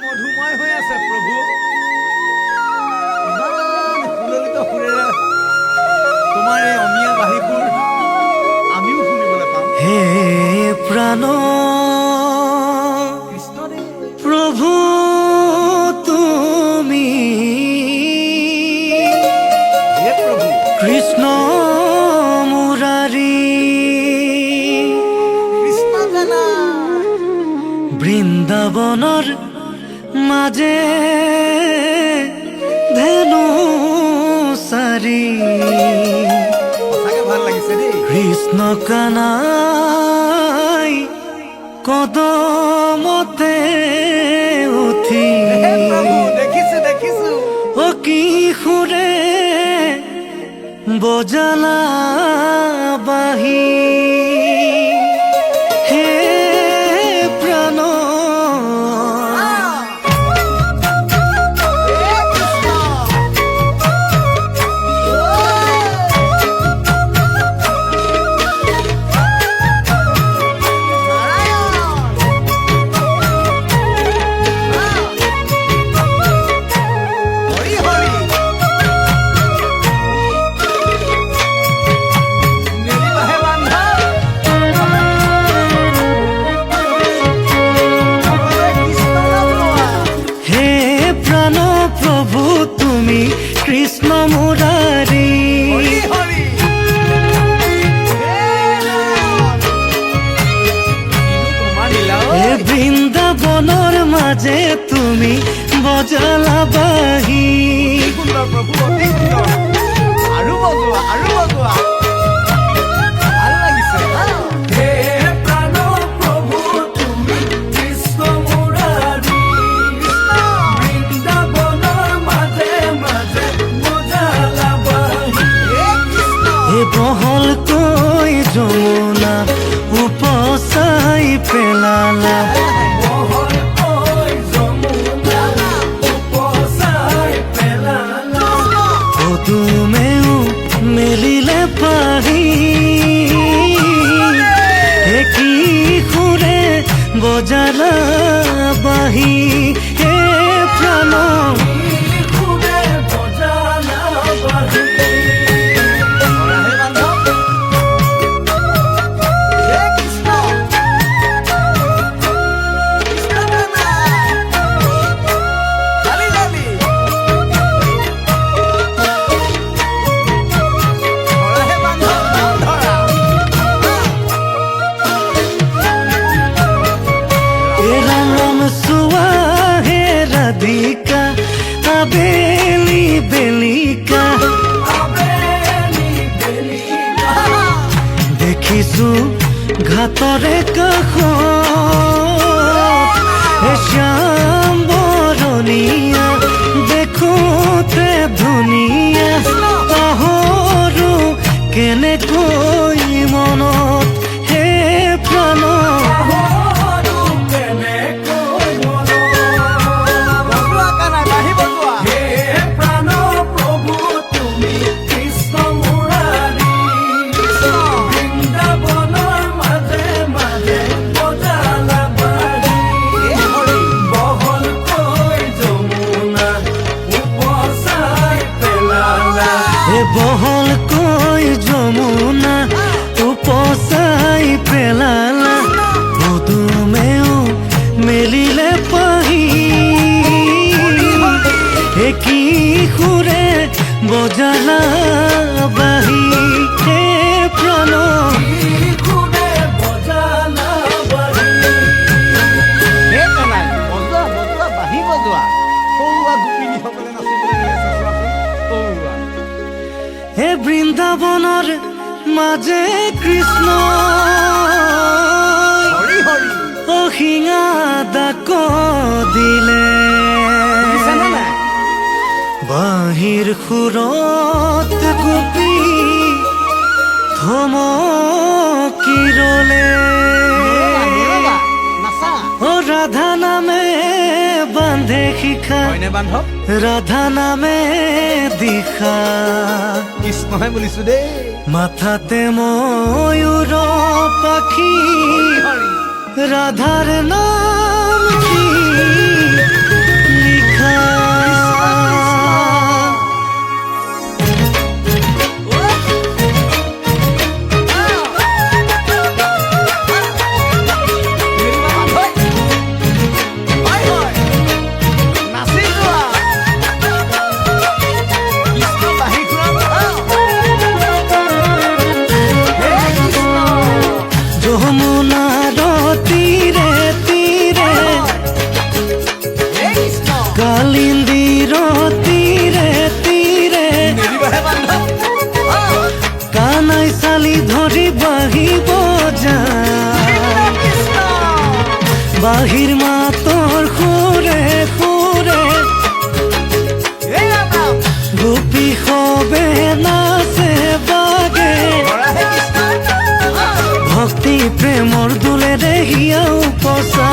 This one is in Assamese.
মধুময় হৈ আছে প্ৰভু। ইমান সুললিত সুৰেৰে তোমাৰ এই অমিয়া বাঁহীবোৰ আমিও শুনিবলৈ পাম। হে প্ৰাণ প্ৰভু তুমি হে প্ৰভু কৃষ্ণ মুৰাৰী কৃষ্ণ জানা বৃন্দাবনৰ মাজে ধেনু চাৰি সঁচাকে ভাল লাগিছে দেই। কৃষ্ণ কানাই কদমতে উঠি হে প্ৰভু দেখিছো দেখিছো অ কি সুৰে বজালা বাঁহী হে প্ৰাণ কৃষ্ণ মুৰাৰী হে বৃন্দাবনৰ মাজে তুমি বজালা বাঁহী আৰু বজোৱা আৰু বজোৱা ভাল লাগিছে। বহলকৈ যমুনা উপচাই পেলালা পদুমেও মেলিলে পাহি কি সুৰে বজালা বাঁহী হে প্ৰাণ ৰাধিকা আবেলি বেলিকা দেখিছো ঘাটৰে কাষত শ্যাম বৰণীয়া দেখোতে ধুনীয়া পাহৰো কেনেকৈ মনত হে প্ৰাণ বহলকৈ যমুনা উপচাই পেলালা পদুমেও মেলিলে পাহি কি সুৰে বজালা বাঁহী হে প্ৰাণ হে বৃন্দাবনৰ মাজে কৃষ্ণ অহিঙা ডাক দিলে বাঁহীৰ সুৰত গোপী থমকি ৰলে রাধা নামে বান্ধে শিখা রাধা নামে দিখা কৃষ্ণহে বুলিছো দেই মাথাতে ময়ূর পাখি রাধার নাম কি বাহিৰ মাতৰ সুৰে সুৰে গোপী সবে নাচে বাগে ভক্তি প্ৰেমৰ দোলেৰে হিয়া উপচা